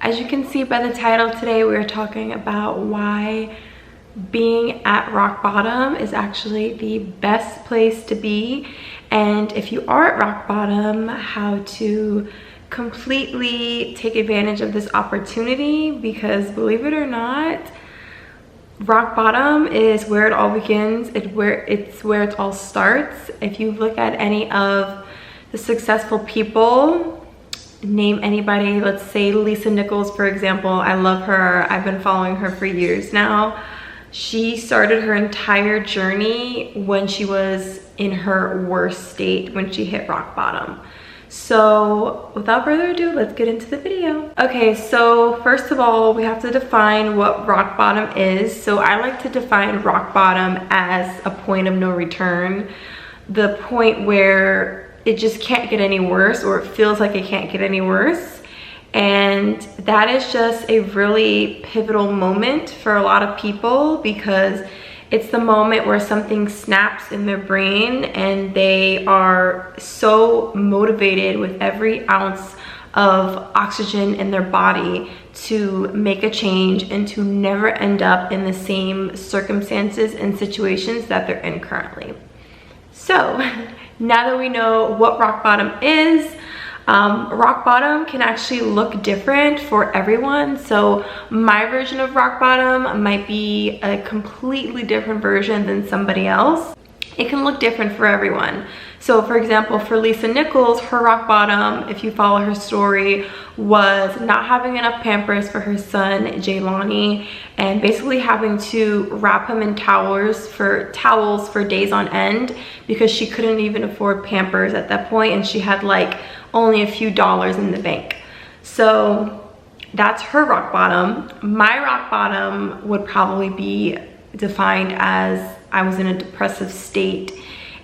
As you can see by the title, today we're talking about why being at rock bottom is actually the best place to be, and if you are at rock bottom, how to completely take advantage of this opportunity, because believe it or not, rock bottom is where it all begins. It's where it all starts. If you look at any of the successful people, name anybody, let's say Lisa Nichols, for example. I love her. I've been following her for years now. She started her entire journey when she was in her worst state, when she hit rock bottom. So without further ado, let's get into the video. Okay, so first of all, we have to define what rock bottom is. So I like to define rock bottom as a point of no return, the point where it just can't get any worse, or it feels like it can't get any worse. And that is just a really pivotal moment for a lot of people, because it's the moment where something snaps in their brain and they are so motivated with every ounce of oxygen in their body to make a change and to never end up in the same circumstances and situations that they're in currently. So now that we know what rock bottom is, rock bottom can actually look different for everyone. So my version of rock bottom might be a completely different version than somebody else. It can look different for everyone. So for example, for Lisa Nichols, her rock bottom, if you follow her story, was not having enough Pampers for her son, Jaylani, and basically having to wrap him in towels for days on end, because she couldn't even afford Pampers at that point, and she had like only a few dollars in the bank. So that's her rock bottom. My rock bottom would probably be defined as I was in a depressive state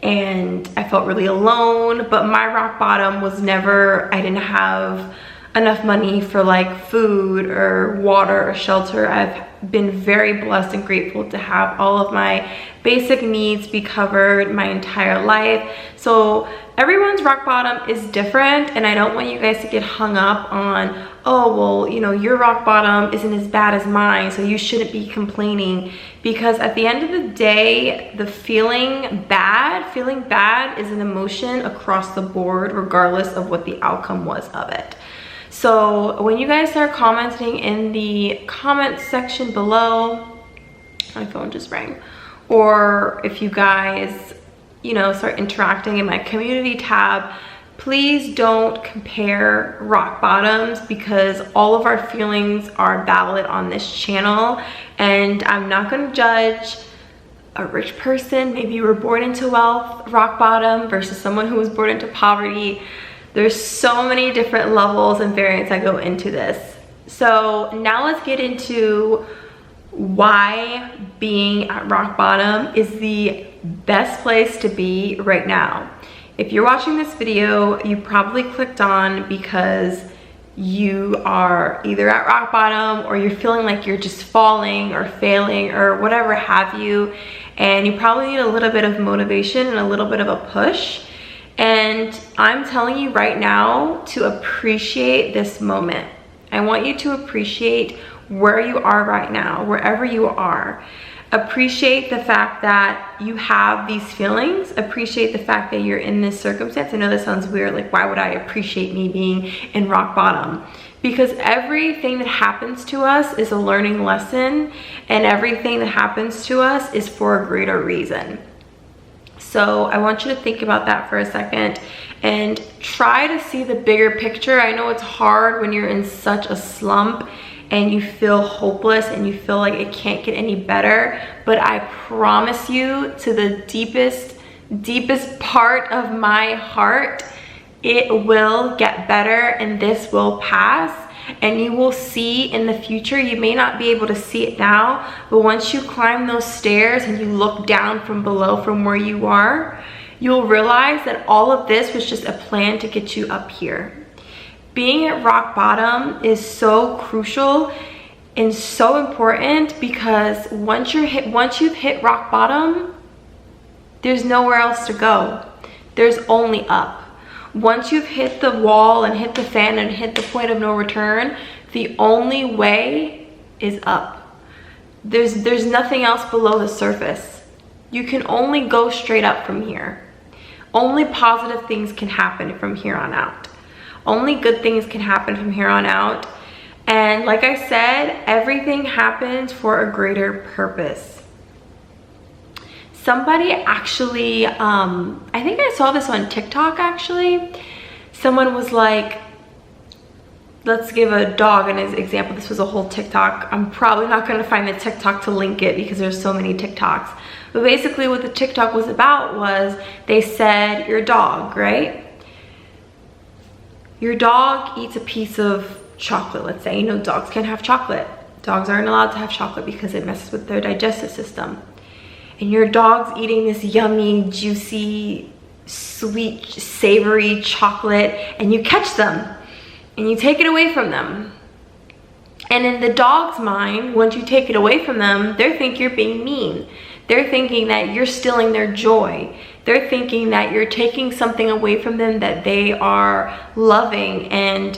and I felt really alone, but my rock bottom was never, I didn't have enough money for like food or water or shelter. I've been very blessed and grateful to have all of my basic needs be covered my entire life. So everyone's rock bottom is different, and I don't want you guys to get hung up on, oh, well, you know, your rock bottom isn't as bad as mine, so you shouldn't be complaining. Because at the end of the day, the feeling bad is an emotion across the board, regardless of what the outcome was of it. So when you guys start commenting in the comment section below, my phone just rang, or if you guys, you know, start interacting in my community tab, please don't compare rock bottoms, because all of our feelings are valid on this channel, and I'm not going to judge a rich person, maybe you were born into wealth, rock bottom, versus someone who was born into poverty. There's so many different levels and variants that go into this. So now let's get into why being at rock bottom is the best place to be right now. If you're watching this video, you probably clicked on because you are either at rock bottom or you're feeling like you're just falling or failing or whatever have you, and you probably need a little bit of motivation and a little bit of a push. And I'm telling you right now to appreciate this moment. I want you to appreciate where you are right now, wherever you are. Appreciate the fact that you have these feelings. Appreciate the fact that you're in this circumstance. I know this sounds weird, like why would I appreciate me being in rock bottom? Because everything that happens to us is a learning lesson, and everything that happens to us is for a greater reason. So I want you to think about that for a second and try to see the bigger picture. I know it's hard when you're in such a slump and you feel hopeless and you feel like it can't get any better, but I promise you, to the deepest part of my heart, it will get better and this will pass. And you will see in the future. You may not be able to see it now, but once you climb those stairs and you look down from below from where you are, you'll realize that all of this was just a plan to get you up here. Being at rock bottom is so crucial and so important, because once you've hit rock bottom, there's nowhere else to go. There's only up. Once you've hit the wall and hit the fan and hit the point of no return, The only way is up. There's nothing else below the surface. You can only go straight up from here. Only positive things can happen from here on out. Only good things can happen from here on out. And like I said, everything happens for a greater purpose. Somebody actually, I think I saw this on TikTok actually. Someone was like, let's give a dog an example. This was a whole TikTok. I'm probably not gonna find the TikTok to link it because there's so many TikToks. But basically what the TikTok was about was, they said your dog, right? Your dog eats a piece of chocolate, let's say. You know, dogs can't have chocolate. Dogs aren't allowed to have chocolate because it messes with their digestive system. And your dog's eating this yummy, juicy, sweet, savory chocolate, and you catch them and you take it away from them. And in the dog's mind, once you take it away from them, they think you're being mean. They're thinking that you're stealing their joy. They're thinking that you're taking something away from them that they are loving, and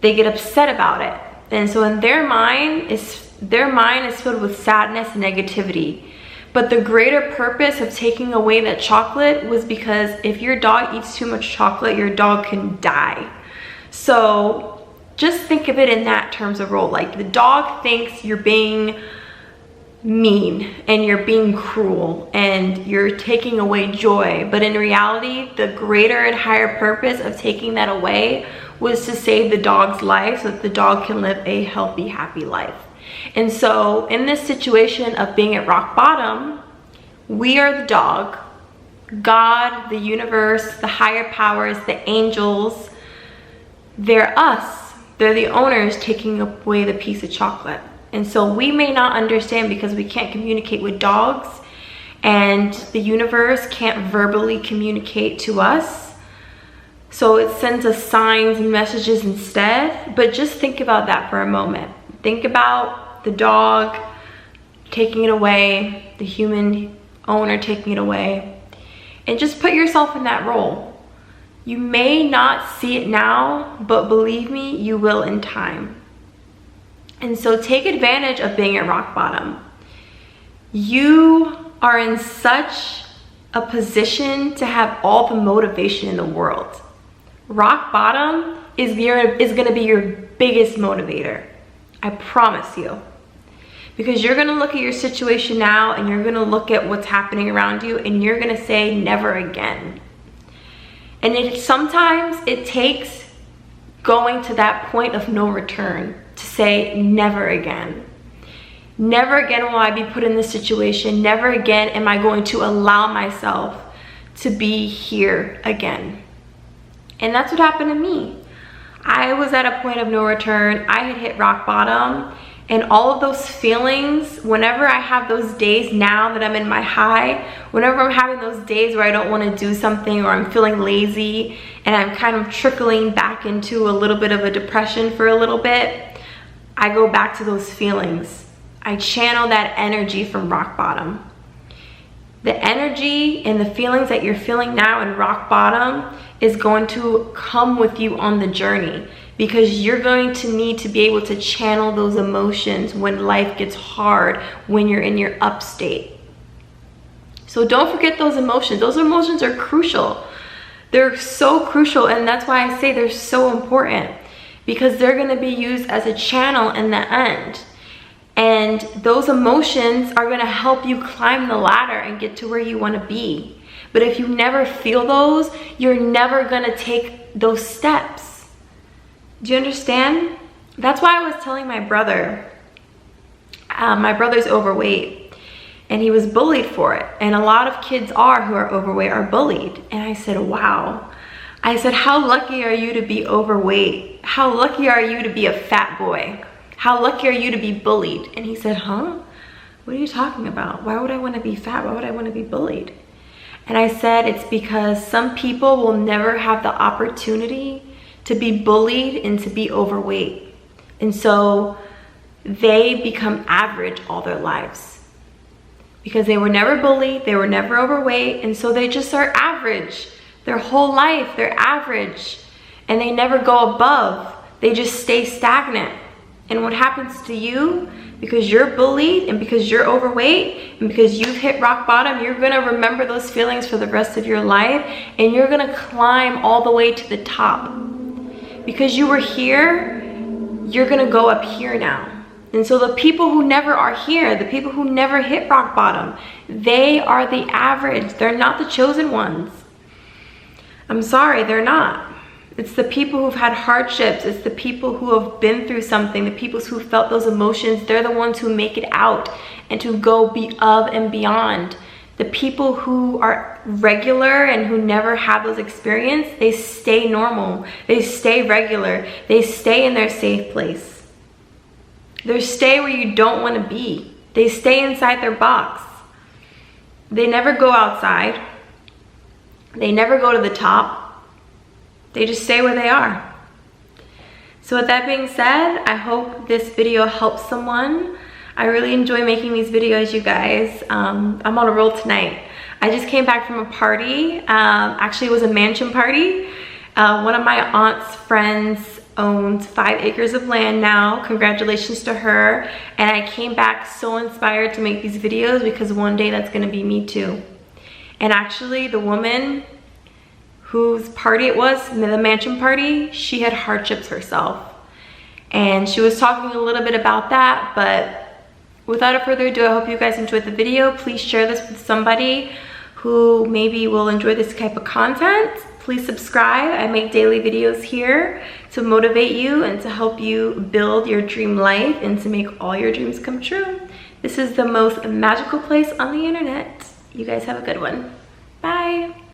they get upset about it. And so in their mind is filled with sadness and negativity. But the greater purpose of taking away that chocolate was because if your dog eats too much chocolate, your dog can die. So just think of it in that terms of role. Like, the dog thinks you're being mean and you're being cruel and you're taking away joy. But in reality, the greater and higher purpose of taking that away was to save the dog's life so that the dog can live a healthy, happy life. And so in this situation of being at rock bottom, we are the dog. God, the universe, the higher powers, the angels, they're us. They're the owners taking away the piece of chocolate. And so we may not understand because we can't communicate with dogs, and the universe can't verbally communicate to us. So it sends us signs and messages instead. But just think about that for a moment. Think about the dog taking it away, the human owner taking it away, and just put yourself in that role. You may not see it now, but believe me, you will in time. And so take advantage of being at rock bottom. You are in such a position to have all the motivation in the world. Rock bottom is gonna be your biggest motivator. I promise you. Because you're gonna look at your situation now and you're gonna look at what's happening around you and you're gonna say never again. And sometimes it takes going to that point of no return to say never again. Never again will I be put in this situation. Never again am I going to allow myself to be here again. And that's what happened to me. I was at a point of no return. I had hit rock bottom, and all of those feelings, whenever I have those days now that I'm in my high, whenever I'm having those days where I don't want to do something or I'm feeling lazy and I'm kind of trickling back into a little bit of a depression for a little bit, I go back to those feelings. I channel that energy from rock bottom. The energy and the feelings that you're feeling now in rock bottom is going to come with you on the journey, because you're going to need to be able to channel those emotions when life gets hard, when you're in your up state. So don't forget those emotions. Those emotions are crucial. They're so crucial, and that's why I say they're so important, because they're going to be used as a channel in the end. And those emotions are going to help you climb the ladder and get to where you want to be. But if you never feel those, you're never going to take those steps. Do you understand? That's why I was telling my brother. My brother's overweight, and he was bullied for it. And a lot of kids who are overweight are bullied. And I said, wow. I said, how lucky are you to be overweight? How lucky are you to be a fat boy? How lucky are you to be bullied? And he said, huh? What are you talking about? Why would I want to be fat? Why would I want to be bullied? And I said, it's because some people will never have the opportunity to be bullied and to be overweight. And so they become average all their lives. Because they were never bullied, they were never overweight, and so they just are average. Their whole life, they're average. And they never go above. They just stay stagnant. And what happens to you, because you're bullied and because you're overweight and because you've hit rock bottom, you're gonna remember those feelings for the rest of your life, and you're gonna climb all the way to the top. Because you were here, you're gonna go up here now. And so the people who never are here, the people who never hit rock bottom, they are the average. They're not the chosen ones. I'm sorry, they're not. It's the people who've had hardships. It's the people who have been through something, the people who felt those emotions. They're the ones who make it out and to go above and beyond. The people who are regular and who never have those experiences, they stay normal. They stay regular. They stay in their safe place. They stay where you don't want to be. They stay inside their box. They never go outside. They never go to the top. They just stay where they are. So with that being said, I hope this video helps someone. I really enjoy making these videos, you guys. I'm on a roll tonight. I just came back from a party. Actually, it was a mansion party. One of my aunt's friends owns 5 acres of land now. Congratulations to her. And I came back so inspired to make these videos because one day that's gonna be me too. And actually, the woman whose party it was, the mansion party, she had hardships herself. And she was talking a little bit about that, but without further ado, I hope you guys enjoyed the video. Please share this with somebody who maybe will enjoy this type of content. Please subscribe. I make daily videos here to motivate you and to help you build your dream life and to make all your dreams come true. This is the most magical place on the internet. You guys have a good one. Bye.